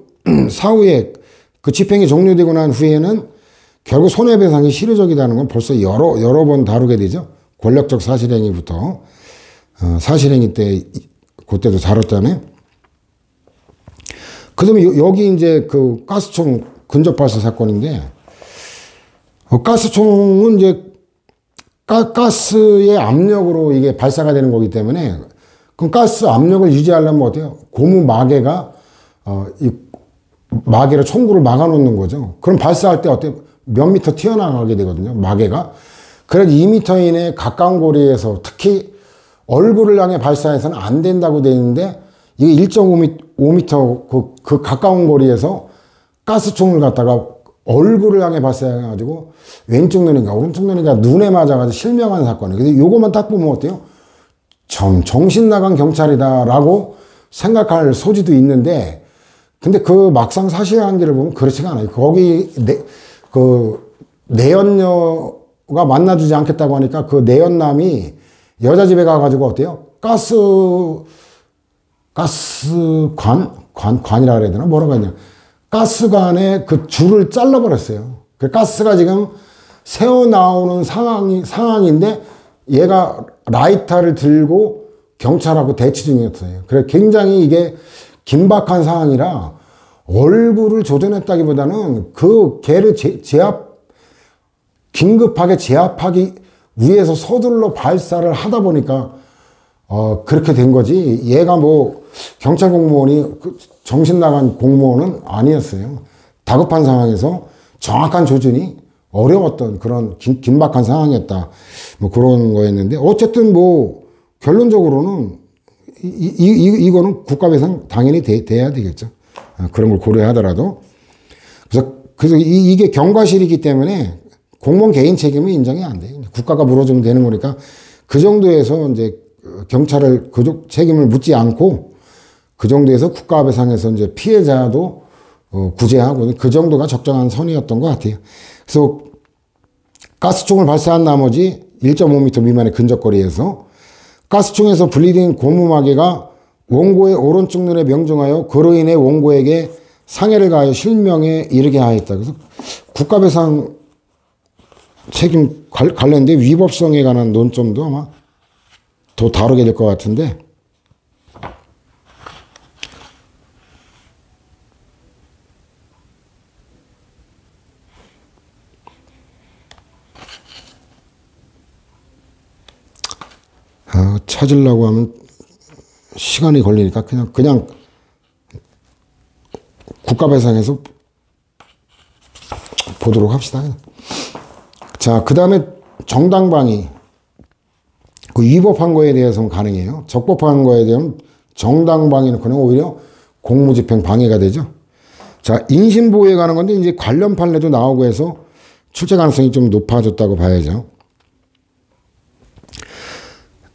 사후에 그 집행이 종료되고 난 후에는 결국 손해배상이 실효적이라는 건 벌써 여러 번 다루게 되죠. 권력적 사실행위부터. 사실행위 때, 그때도 다뤘잖아요. 그 다음에 여기 이제 그 가스총 근접발사 사건인데, 가스총은 이제 가스의 압력으로 이게 발사가 되는 거기 때문에, 그 가스 압력을 유지하려면 어때요? 고무 마개가, 마개로 총구를 막아놓는 거죠. 그럼 발사할 때 어때요? 몇 미터 튀어나가게 되거든요. 마개가. 그래서 2미터 이내 가까운 거리에서 특히 얼굴을 향해 발사해서는 안 된다고 되어 있는데 이게 1.5미터 그 가까운 거리에서 가스총을 갖다가 얼굴을 향해 발사해가지고 왼쪽 눈인가 오른쪽 눈인가 눈에 맞아가지고 실명한 사건이에요. 근데 요것만 딱 보면 어때요? 정신 나간 경찰이다라고 생각할 소지도 있는데 근데 그 막상 사실관계를 보면 그렇지가 않아요. 거기 내연녀가 만나주지 않겠다고 하니까 그 내연남이 여자 집에 가가지고 어때요? 관이라 그래야 되나? 뭐라고 해야 되나? 가스관에 그 줄을 잘라버렸어요. 그 가스가 지금 새어나오는 상황인데 얘가 라이터를 들고 경찰하고 대치 중이었어요. 그래 굉장히 이게 긴박한 상황이라 얼굴을 조전했다기보다는 그 개를 긴급하게 제압하기 위해서 서둘러 발사를 하다 보니까 그렇게 된 거지. 얘가 뭐 경찰 공무원이 정신 나간 공무원은 아니었어요. 다급한 상황에서 정확한 조준이 어려웠던 그런 긴박한 상황이었다. 뭐 그런 거였는데 어쨌든 뭐 결론적으로는 이거는 국가배상 당연히 돼야 되겠죠. 그런 걸 고려하더라도. 그래서 이게 경과실이기 때문에 공무원 개인 책임은 인정이 안 돼요. 국가가 물어주면 되는 거니까 그 정도에서 이제 경찰을 그 책임을 묻지 않고 그 정도에서 국가배상에서 이제 피해자도 구제하고 그 정도가 적정한 선이었던 것 같아요. 그래서 가스총을 발사한 나머지 1.5m 미만의 근접거리에서 가스총에서 분리된 고무마개가 원고의 오른쪽 눈에 명중하여 그로 인해 원고에게 상해를 가하여 실명에 이르게 하였다. 그래서 국가배상 책임 관련된 위법성에 관한 논점도 아마 더 다루게 될 것 같은데, 찾으려고 하면 시간이 걸리니까 그냥 국가배상에서 보도록 합시다. 자, 그 다음에 정당방위. 그 위법한 거에 대해서는 가능해요. 적법한 거에 대한 정당방위는 그냥 오히려 공무집행 방해가 되죠. 자, 인신보호에 관한 건데 이제 관련 판례도 나오고 해서 출제 가능성이 좀 높아졌다고 봐야죠.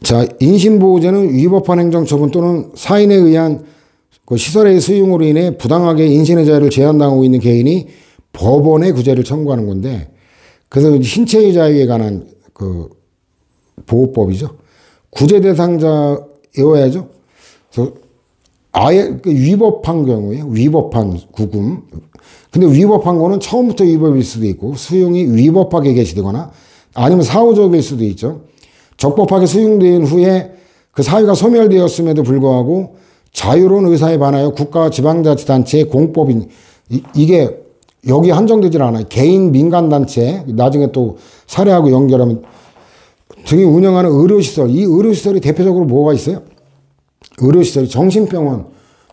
자, 인신보호제는 위법한 행정처분 또는 사인에 의한 그 시설의 수용으로 인해 부당하게 인신의 자유를 제한당하고 있는 개인이 법원에 구제를 청구하는 건데, 그래서 신체의 자유에 관한 그 보호법이죠. 구제 대상자여야죠. 그래서 아예 그 위법한 경우에 위법한 구금. 근데 위법한 거는 처음부터 위법일 수도 있고 수용이 위법하게 개시되거나 아니면 사후적일 수도 있죠. 적법하게 수용된 후에 그 사유가 소멸되었음에도 불구하고 자유로운 의사에 반하여 국가와 지방자치단체의 공법인, 이게 여기 한정되질 않아요. 개인 민간단체, 나중에 또 사례하고 연결하면 등이 운영하는 의료시설, 이 의료시설이 대표적으로 뭐가 있어요? 의료시설이 정신병원,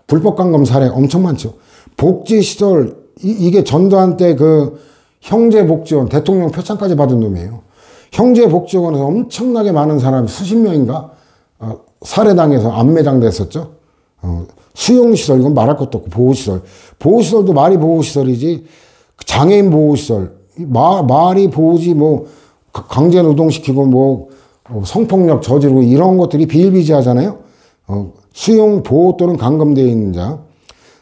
불법감금 사례 엄청 많죠. 복지시설, 이게 전두환 때 그 형제복지원, 대통령 표창까지 받은 놈이에요. 형제복지원에서 엄청나게 많은 사람이 수십 명인가 살해당해서 안매장됐었죠. 수용시설, 이건 말할 것도 없고, 보호시설. 보호시설도 말이 보호시설이지, 장애인 보호시설, 말이 보호지, 뭐, 강제 노동시키고, 뭐, 성폭력 저지르고, 이런 것들이 비일비재하잖아요. 수용, 보호 또는 감금되어 있는 자.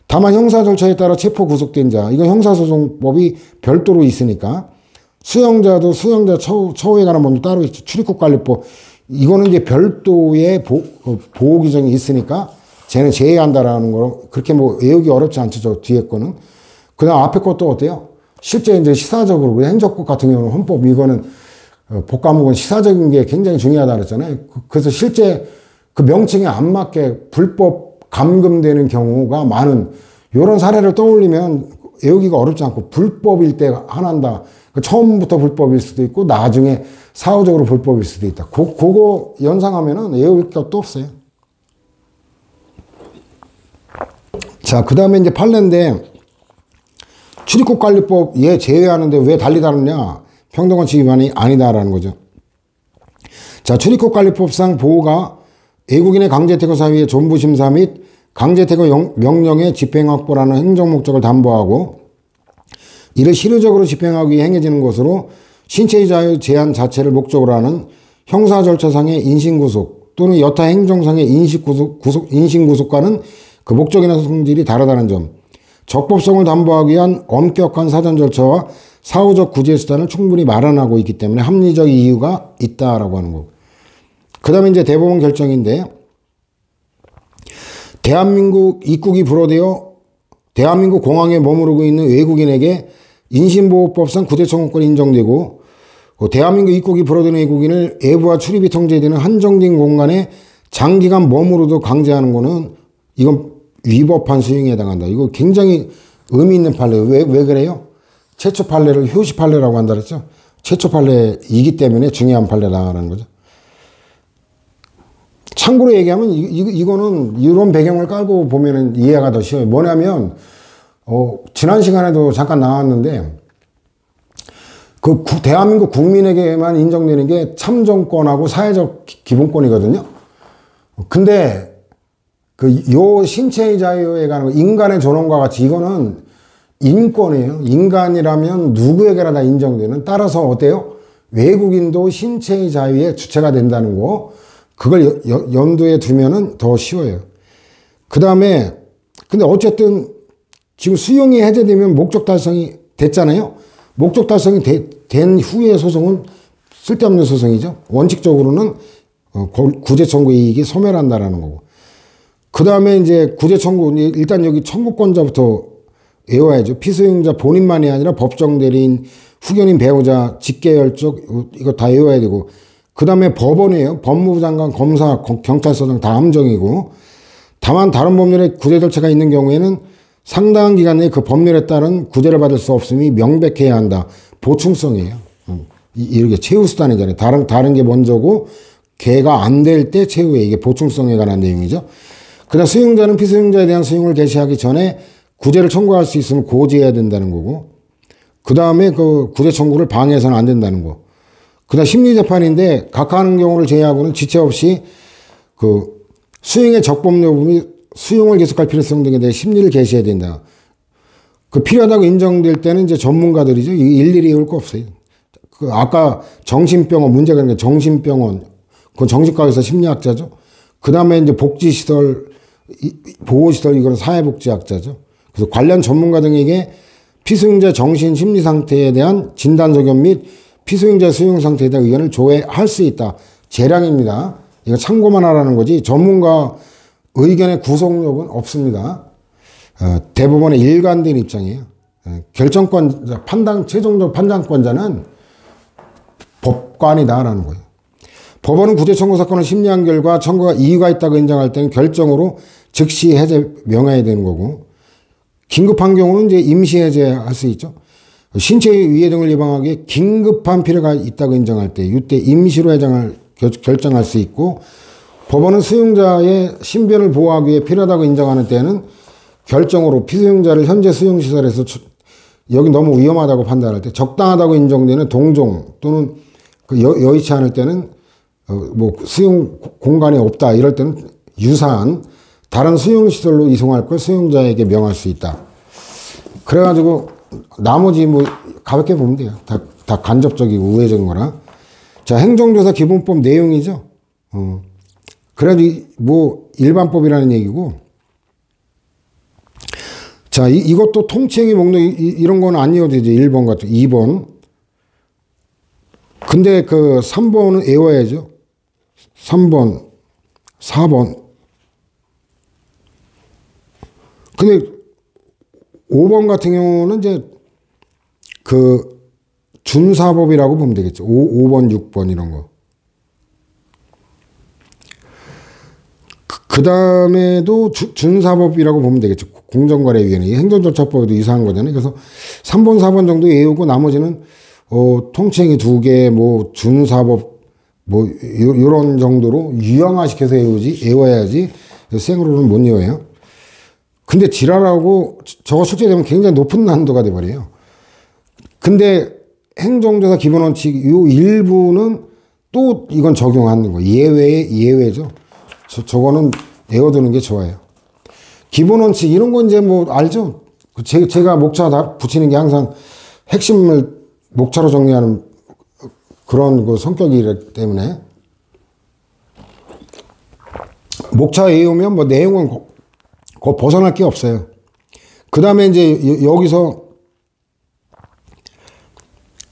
다만 형사 절차에 따라 체포 구속된 자, 이건 형사소송법이 별도로 있으니까, 수용자도 수용자 처우에 관한 법도 따로 있죠. 출입국관리법. 이거는 이제 별도의 보호 규정이 있으니까, 쟤는 제외한다라는 거, 그렇게 뭐 외우기 어렵지 않죠. 저 뒤에 거는. 그 다음 앞에 것도 어때요? 실제 이제 시사적으로, 행정법 같은 경우는 헌법, 이거는 법과목은 시사적인 게 굉장히 중요하다 그랬잖아요. 그래서 실제 그 명칭에 안 맞게 불법 감금되는 경우가 많은, 이런 사례를 떠올리면 외우기가 어렵지 않고, 불법일 때 하나한다. 처음부터 불법일 수도 있고, 나중에 사후적으로 불법일 수도 있다. 그거 연상하면은 외울 것도 없어요. 자, 그 다음에 이제 판례인데, 출입국관리법 얘 제외하는데 왜 달리 다르냐? 평등원칙 위반이 아니다라는 거죠. 자, 출입국관리법상 보호가 외국인의 강제태거 사유의 존부심사 및 강제태거 명령의 집행 확보라는 행정 목적을 담보하고 이를 실효적으로 집행하기 위해 행해지는 것으로 신체의 자유 제한 자체를 목적으로 하는 형사 절차상의 인신구속 또는 여타 행정상의 인신구속과는 그 목적이나 성질이 다르다는 점, 적법성을 담보하기 위한 엄격한 사전 절차와 사후적 구제 수단을 충분히 마련하고 있기 때문에 합리적 이유가 있다라고 하는 거고. 그 다음에 이제 대법원 결정인데, 대한민국 입국이 불허되어 대한민국 공항에 머무르고 있는 외국인에게 인신보호법상 구제청구권이 인정되고, 대한민국 입국이 불허되는 외국인을 외부와 출입이 통제되는 한정된 공간에 장기간 머무르도 강제하는 거는 이건 위법한 수용에 해당한다. 이거 굉장히 의미 있는 판례예요. 왜 그래요? 최초 판례를 효시 판례라고 한다 그랬죠. 최초 판례이기 때문에 중요한 판례라는 거죠. 참고로 얘기하면 이거는 이런 배경을 깔고 보면 이해가 더 쉬워요. 뭐냐면 지난 시간에도 잠깐 나왔는데 그 대한민국 국민에게만 인정되는 게 참정권하고 사회적 기본권이거든요. 근데 요 신체의 자유에 관한 인간의 존엄과 같이 이거는 인권이에요. 인간이라면 누구에게나 다 인정되는. 따라서 어때요? 외국인도 신체의 자유의 주체가 된다는 거. 그걸 염두에 두면은 더 쉬워요. 그 다음에 근데 어쨌든 지금 수용이 해제되면 목적 달성이 됐잖아요. 목적 달성이 된 후의 소송은 쓸데없는 소송이죠. 원칙적으로는 구제 청구 이익이 소멸한다라는 거고. 그 다음에 이제 구제 청구, 일단 여기 청구권자부터 외워야죠. 피소유자 본인만이 아니라 법정 대리인, 후견인, 배우자, 직계열적, 이거 다 외워야 되고. 그 다음에 법원이에요. 법무부 장관, 검사, 경찰서장 다 함정이고. 다만 다른 법률에 구제 절차가 있는 경우에는 상당한 기간 내에 그 법률에 따른 구제를 받을 수 없음이 명백해야 한다. 보충성이에요. 이렇게 최후수단이잖아요. 다른 게 먼저고 걔가 안 될 때 최후에 이게 보충성에 관한 내용이죠. 그다음 수용자는 피수용자에 대한 수용을 개시하기 전에 구제를 청구할 수 있으면 고지해야 된다는 거고. 그 다음에 그 구제 청구를 방해해서는 안 된다는 거. 그다음 심리재판인데 각하하는 경우를 제외하고는 지체 없이 그 수용의 적법 여부, 수용을 계속할 필요성 등에 대해 심리를 개시해야 된다. 그 필요하다고 인정될 때는 이제 전문가들이죠. 일일이 외울 거 없어요. 그 아까 정신병원 문제가 있는 게 정신병원, 그건 정신과에서 심리학자죠. 그 다음에 이제 복지시설, 보호시설, 이거는 사회복지학자죠. 그래서 관련 전문가 등에게 피수용자 정신 심리 상태에 대한 진단 소견 및 피수용자 수용 상태에 대한 의견을 조회할 수 있다. 재량입니다. 이거 참고만 하라는 거지 전문가 의견의 구속력은 없습니다. 대법원의 일관된 입장이에요. 결정권, 최종적 판단권자는 법관이다라는 거예요. 법원은 구제 청구 사건을 심리한 결과 청구가 이유가 있다고 인정할 때는 결정으로 즉시 해제 명해야 되는 거고, 긴급한 경우는 이제 임시 해제할 수 있죠. 신체 위해 등을 예방하기 위해 긴급한 필요가 있다고 인정할 때 이때 임시로 해장을 결정할 수 있고, 법원은 수용자의 신변을 보호하기 위해 필요하다고 인정하는 때는 결정으로 피수용자를 현재 수용시설에서 여기 너무 위험하다고 판단할 때, 적당하다고 인정되는 동종 또는 그 여의치 않을 때는 뭐 수용 공간이 없다 이럴 때는 유사한 다른 수용시설로 이송할 걸 수용자에게 명할 수 있다. 그래가지고 나머지 뭐 가볍게 보면 돼요. 다 간접적이고 우회적인 거라. 자, 행정조사 기본법 내용이죠. 그래도 뭐 일반법이라는 얘기고. 자, 이것도 통치행위 목록 이런 건 안 이어도 되죠. 1번 같은 2번. 근데 그 3번은 외워야죠. 3번, 4번. 근데 5번 같은 경우는 이제 그 준사법이라고 보면 되겠죠. 5번, 6번 이런 거. 그 다음에도 준사법이라고 보면 되겠죠. 공정거래위원회. 행정절차법에도 이상한 거잖아요. 그래서 3번, 4번 정도 외우고 나머지는 통치행위 2개, 뭐 준사법, 뭐 요런 정도로 유형화시켜서 외워야지 생으로는 못 외워요. 근데 지랄하고 저거 숙제되면 굉장히 높은 난도가 돼버려요. 근데 행정조사 기본원칙 요 일부는 또 이건 적용하는 거. 예외죠. 저거는 외워두는 게 좋아요. 기본원칙 이런 건 이제 뭐 알죠? 제가 목차 다 붙이는 게 항상 핵심을 목차로 정리하는 그런 그 성격이기 때문에 목차 외우면 뭐 내용은 벗어날 게 없어요. 그 다음에 이제 여기서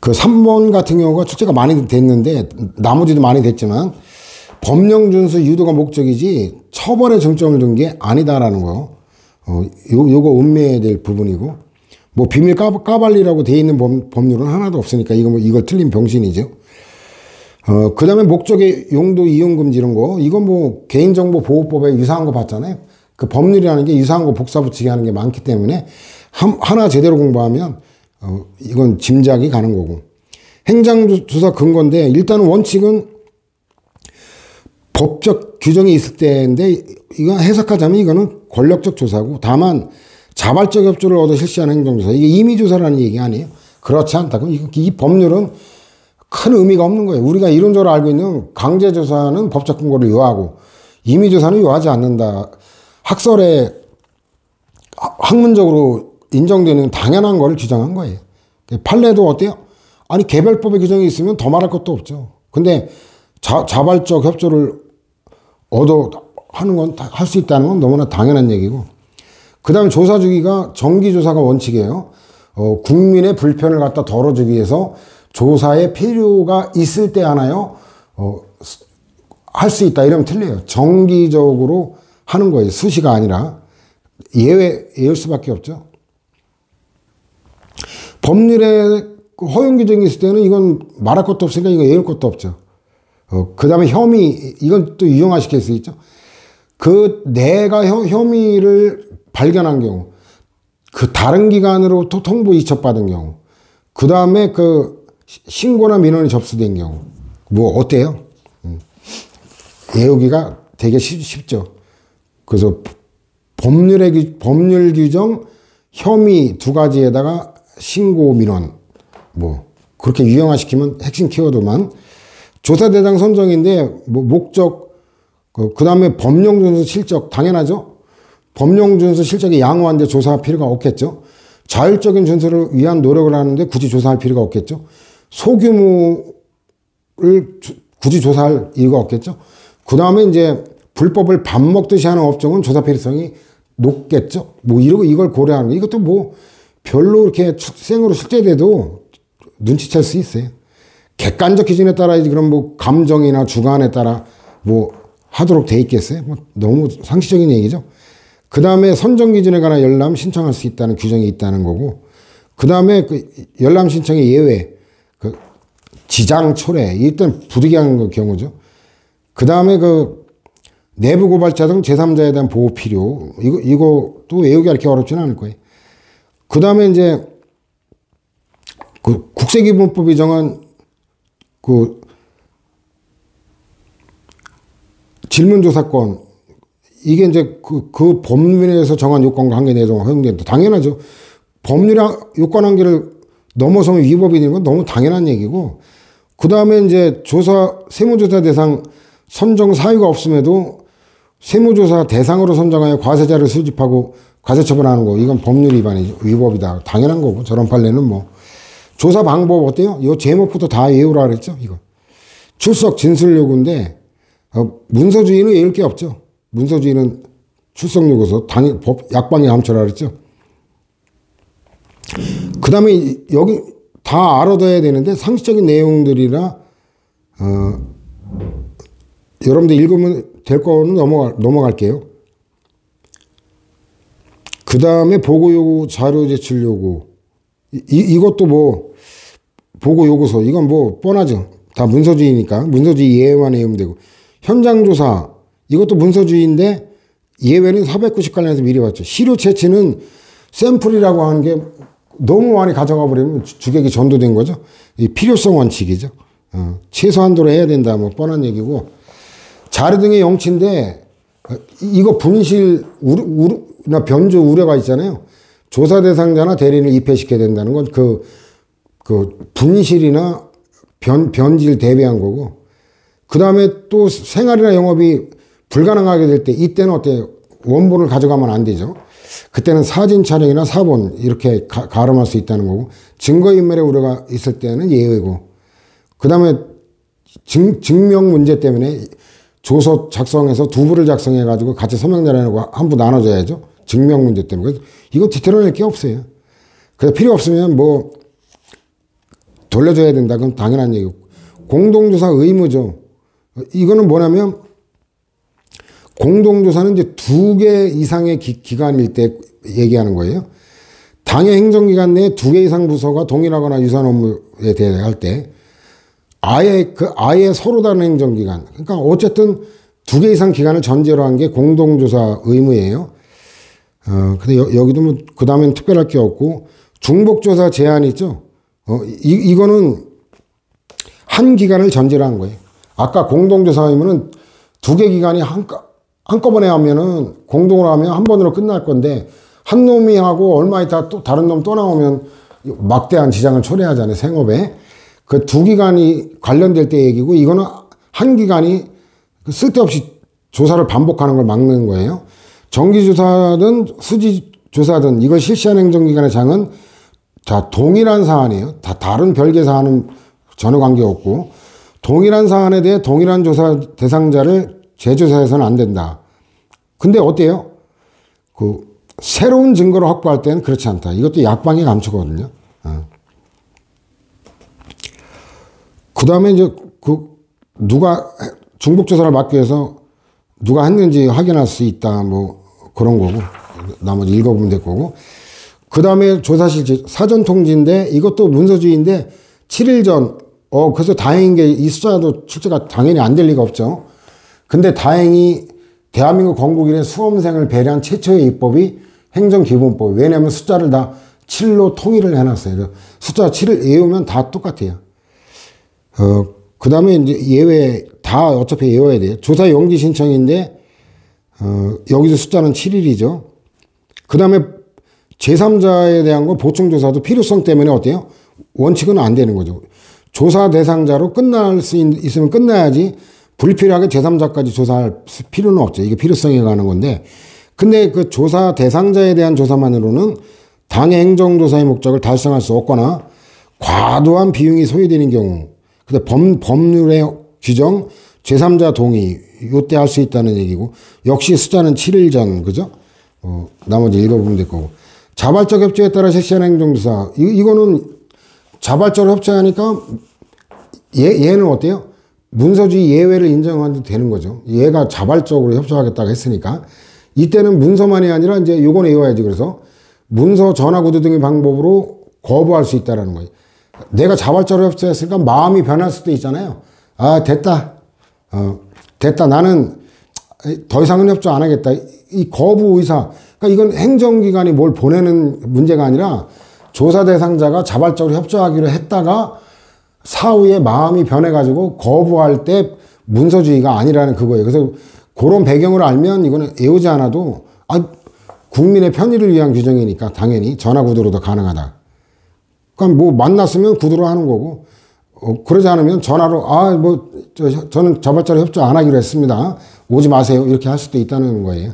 그 3번 같은 경우가 출제가 많이 됐는데 나머지도 많이 됐지만 법령 준수 유도가 목적이지 처벌에 정점을 둔 게 아니다라는 거. 요거 음미해야 될 부분이고, 뭐 비밀 까발리라고 돼 있는 법률은 하나도 없으니까 이걸 틀린 병신이죠. 그 다음에 목적의 용도 이용 금지 이런 거, 이건 뭐 개인정보 보호법에 유사한 거 봤잖아요. 그 법률이라는 게 유사한 거 복사 붙이기 하는 게 많기 때문에 하나 제대로 공부하면 이건 짐작이 가는 거고. 행정조사 근거인데 일단은 원칙은 법적 규정이 있을 때인데 이거 해석하자면 이거는 권력적 조사고, 다만 자발적 협조를 얻어 실시하는 행정조사, 이게 임의조사라는 얘기 아니에요. 그렇지 않다. 그럼 이 법률은 큰 의미가 없는 거예요. 우리가 이론적으로 알고 있는 강제조사는 법적 근거를 요하고 임의조사는 요하지 않는다. 학설에 학문적으로 인정되는 당연한 걸 규정한 거예요. 판례도 어때요? 아니 개별법의 규정이 있으면 더 말할 것도 없죠. 근데 자발적 협조를 얻어 하는 건 할 수 있다는 건 너무나 당연한 얘기고, 그 다음에 조사 주기가 정기조사가 원칙이에요. 국민의 불편을 갖다 덜어주기 위해서 조사의 필요가 있을 때 하나요? 할 수 있다 이러면 틀려요. 정기적으로 하는 거예요. 수시가 아니라. 예외일 수밖에 없죠. 법률에 허용 규정이 있을 때는 이건 말할 것도 없으니까 이거 예울 것도 없죠. 그 다음에 혐의, 이건 또 유형화시킬 수 있죠. 내가 혐의를 발견한 경우, 다른 기관으로부터 통보 이첩받은 경우, 그 다음에 신고나 민원이 접수된 경우, 어때요? 예우기가 되게 쉽죠. 그래서 법률 규정, 혐의 두 가지에다가 신고 민원, 그렇게 유형화시키면 핵심 키워드만. 조사 대상 선정인데, 목적, 그 다음에 법령 준수 실적, 당연하죠? 법령 준수 실적이 양호한데 조사할 필요가 없겠죠? 자율적인 준수를 위한 노력을 하는데 굳이 조사할 필요가 없겠죠? 소규모를 굳이 조사할 이유가 없겠죠? 그 다음에 이제 불법을 밥 먹듯이 하는 업종은 조사 필요성이 높겠죠? 이걸 고려하는 거. 이것도 별로 이렇게 생으로 실제돼도 눈치챌 수 있어요. 객관적 기준에 따라야지 그럼 감정이나 주관에 따라 하도록 돼 있겠어요? 너무 상식적인 얘기죠. 그 다음에 선정 기준에 관한 열람 신청할 수 있다는 규정이 있다는 거고, 그 다음에 열람 신청의 예외, 지장 초래, 일단 부득이한 경우죠. 그 다음에 내부 고발자 등 제3자에 대한 보호 필요, 이것도 외우기 이렇게 어렵지는 않을 거예요. 그 다음에 이제 국세기본법이 정한 질문조사권, 이게 이제 그 법률에서 정한 요건과 한계 내에서 허용된다. 당연하죠. 법률의 요건 한계를 넘어서면 위법이 되는 건 너무 당연한 얘기고, 그 다음에 이제 세무조사 대상 선정 사유가 없음에도 세무조사 대상으로 선정하여 과세자를 수집하고 과세 처분하는 거, 이건 법률 위반이죠. 위법이다. 당연한 거고, 저런 판례는 조사 방법 어때요? 이 제목부터 다 외우라 그랬죠, 이거. 출석 진술 요구인데, 문서주의는 외울 게 없죠. 문서주의는 출석 요구서, 약방에 감춰라 그랬죠. 그 다음에 여기 다 알아둬야 되는데, 상식적인 내용들이라, 여러분들 읽으면 될 거는 넘어갈게요. 그 다음에 보고 요구, 자료 제출 요구. 이것도 보고 요구서. 이건 뻔하죠. 다 문서주의니까. 문서주의 예외만 외우면 되고. 현장 조사. 이것도 문서주의인데 예외는 490관련해서 미리 봤죠. 시료 채취는 샘플이라고 하는 게 너무 많이 가져가 버리면 주객이 전도된 거죠. 이 필요성 원칙이죠. 최소한도로 해야 된다. 뻔한 얘기고. 자료 등의 영치인데 이거 분실 나 변조 우려가 있잖아요. 조사 대상자나 대리인을 입회시켜야 된다는 건 분실이나 변질 대비한 거고, 그 다음에 또 생활이나 영업이 불가능하게 될 때, 이때는 어때요? 원본을 가져가면 안 되죠. 그때는 사진 촬영이나 사본 이렇게 가름할 수 있다는 거고, 증거인멸의 우려가 있을 때는 예외고, 그 다음에 증명 문제 때문에 조서 작성해서 두 부를 작성해가지고 같이 서명자를 해놓고 한 부 나눠줘야죠. 증명 문제 때문에. 그래서 이거 뒤틀어낼 게 없어요. 그래서 필요 없으면 돌려줘야 된다. 그건 당연한 얘기고. 공동조사 의무죠. 이거는 뭐냐면, 공동조사는 이제 2개 이상의 기관일 때 얘기하는 거예요. 당의 행정기관 내에 2개 이상 부서가 동일하거나 유사한 업무에 대할 때, 아예 서로 다른 행정기관. 그러니까 어쨌든 2개 이상 기관을 전제로 한 게 공동조사 의무예요. 근데 여기도 그 다음엔 특별할 게 없고, 중복조사 제한이 있죠. 이거는 한 기관을 전제로 한 거예요. 아까 공동조사 의무는 2개 기관이 한꺼번에 하면은, 공동으로 하면 한 번으로 끝날 건데, 한 놈이 하고 얼마 있다 또 다른 놈 또 나오면 막대한 지장을 초래하잖아요, 생업에. 그 2기관이 관련될 때 얘기고, 이거는 한 기관이 쓸데없이 조사를 반복하는 걸 막는 거예요. 정기조사든 수지조사든 이걸 실시하는 행정기관의 장은 다 동일한 사안이에요. 다 다른 별개 사안은 전혀 관계없고, 동일한 사안에 대해 동일한 조사 대상자를 재조사해서는 안 된다. 근데 어때요? 새로운 증거를 확보할 때는 그렇지 않다. 이것도 약방에 감추거든요. 그 다음에 이제 누가 중복조사를 막기 위해서 누가 했는지 확인할 수 있다. 뭐 그런 거고. 나머지 읽어보면 될 거고. 그 다음에 조사실질 사전통지인데 이것도 문서주의인데 7일 전, 그래서 다행인 게 이 숫자도 출제가 당연히 안 될 리가 없죠. 근데 다행히 대한민국 건국 이래 수험생을 배려한 최초의 입법이 행정기본법. 왜냐하면 숫자를 다 7로 통일을 해놨어요. 숫자 7을 외우면 다 똑같아요. 그 다음에 이제 예외, 다 어차피 외워야 돼요. 조사 용지 신청인데, 여기서 숫자는 7일이죠. 그 다음에 제3자에 대한 거 보충조사도 필요성 때문에 어때요? 원칙은 안 되는 거죠. 조사 대상자로 끝날 수 있으면 끝나야지 불필요하게 제3자까지 조사할 필요는 없죠. 이게 필요성에 관한 건데. 근데 그 조사 대상자에 대한 조사만으로는 당의 행정조사의 목적을 달성할 수 없거나 과도한 비용이 소요되는 경우. 근데 법률의 규정, 제3자 동의, 요때 할 수 있다는 얘기고. 역시 숫자는 7일 전, 그죠? 나머지 읽어보면 될 거고. 자발적 협조에 따라 실시하는 행정조사. 이거는 자발적으로 협조하니까 얘는 어때요? 문서주의 예외를 인정해도 되는 거죠. 얘가 자발적으로 협조하겠다고 했으니까. 이때는 문서만이 아니라 이제 요건 외워야지. 그래서 문서, 전화, 구두 등의 방법으로 거부할 수 있다는 거예요. 내가 자발적으로 협조했으니까 마음이 변할 수도 있잖아요. 아, 됐다. 됐다. 나는 더 이상은 협조 안 하겠다. 이 거부 의사. 그러니까 이건 행정기관이 뭘 보내는 문제가 아니라 조사 대상자가 자발적으로 협조하기로 했다가 사후에 마음이 변해가지고 거부할 때 문서주의가 아니라는 그거예요. 그래서 그런 배경을 알면 이거는 외우지 않아도 국민의 편의를 위한 규정이니까 당연히 전화 구두로도 가능하다. 그러니까 뭐 만났으면 구두로 하는 거고 그러지 않으면 전화로 저는 자발적으로 협조 안 하기로 했습니다. 오지 마세요. 이렇게 할 수도 있다는 거예요.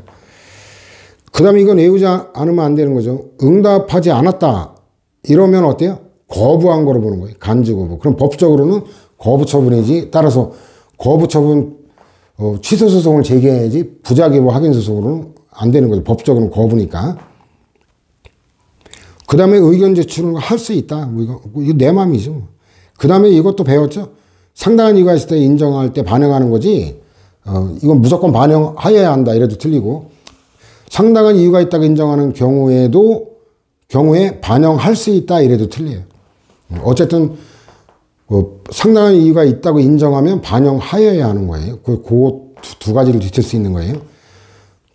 그 다음에 이건 외우지 않으면 안 되는 거죠. 응답하지 않았다. 이러면 어때요? 거부한 거로 보는 거예요. 간주거부. 그럼 법적으로는 거부처분이지. 따라서 거부처분 취소소송을 제기해야지 부작위보 확인소송으로는 안 되는 거죠. 법적으로는 거부니까. 그 다음에 의견 제출은 할 수 있다. 이거 내 맘이죠. 그 다음에 이것도 배웠죠. 상당한 이유가 있을 때 인정할 때 반영하는 거지. 이건 무조건 반영하여야 한다. 이래도 틀리고. 상당한 이유가 있다고 인정하는 경우에 반영할 수 있다. 이래도 틀려요. 어쨌든 상당한 이유가 있다고 인정하면 반영하여야 하는 거예요. 그 두 가지를 뒤틀 수 있는 거예요.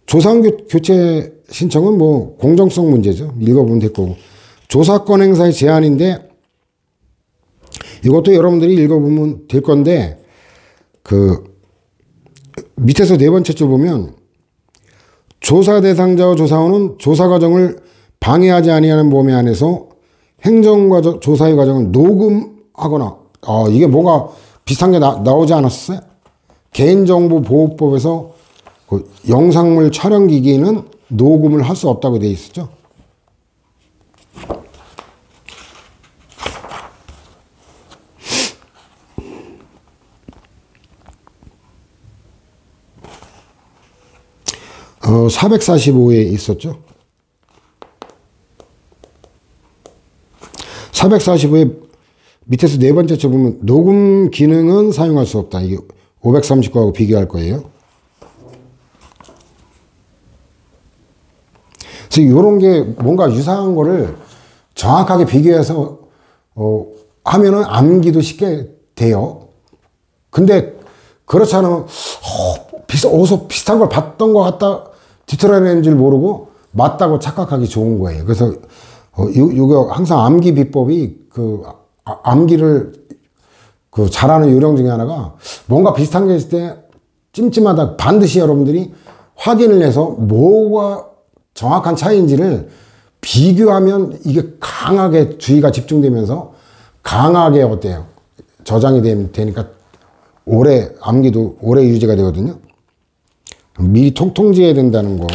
조사원 교체 신청은 뭐 공정성 문제죠. 읽어보면 될 거고. 조사권 행사의 제한인데 이것도 여러분들이 읽어보면 될 건데 밑에서 네 번째 줄 보면 조사 대상자와 조사원은 조사 과정을 방해하지 아니하는 범위 안에서 행정과정 조사의 과정을 녹음하거나 이게 뭔가 비슷한 게 나오지 않았어요? 개인정보보호법에서 그 영상물 촬영기기는 녹음을 할 수 없다고 되어 있었죠. 어, 445에 있었죠. 445에 밑에서 네 번째 줄 보면 녹음 기능은 사용할 수 없다. 이게 539하고 비교할 거예요. 그래서 이런 게 뭔가 유사한 거를 정확하게 비교해서 하면은 암기도 쉽게 돼요. 근데 그렇지 않으면 어디서 비슷한 걸 봤던 것 같다 뒤틀어내는 줄 모르고 맞다고 착각하기 좋은 거예요. 그래서 이거 항상 암기 비법이 암기를 잘하는 요령 중에 하나가 뭔가 비슷한 게 있을 때 찜찜하다 반드시 여러분들이 확인을 해서 뭐가 정확한 차이인지를 비교하면 이게 강하게 주의가 집중되면서 강하게 어때요? 저장이 되니까 암기도 오래 유지가 되거든요. 미리 통지해야 된다는 거.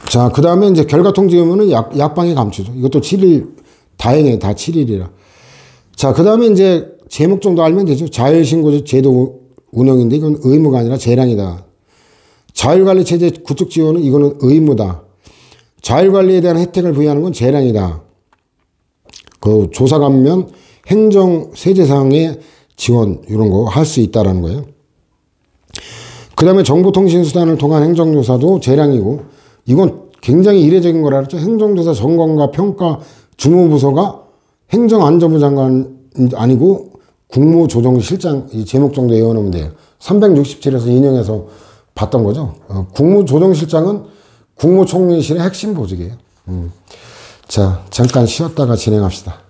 자, 그 다음에 이제 결과 통지 의무는 약방에 감추죠. 이것도 7일, 다행히 다 7일이라. 자, 그 다음에 이제 제목 정도 알면 되죠. 자율신고 제도 운영인데 이건 의무가 아니라 재량이다. 자율관리체제 구축 지원은 이거는 의무다. 자율관리에 대한 혜택을 부여하는 건 재량이다. 그 조사 감면 행정 세제상의 지원 이런 거 할 수 있다라는 거예요. 그 다음에 정보통신수단을 통한 행정조사도 재량이고 이건 굉장히 이례적인 거라 그랬죠. 행정조사 점검과 평가 주무부서가 행정안전부 장관 아니고 국무조정실장 이 제목 정도 외워놓으면 돼요. 367에서 인용해서 봤던 거죠. 국무조정실장은 국무총리실의 핵심 보직이에요. 자, 잠깐 쉬었다가 진행합시다.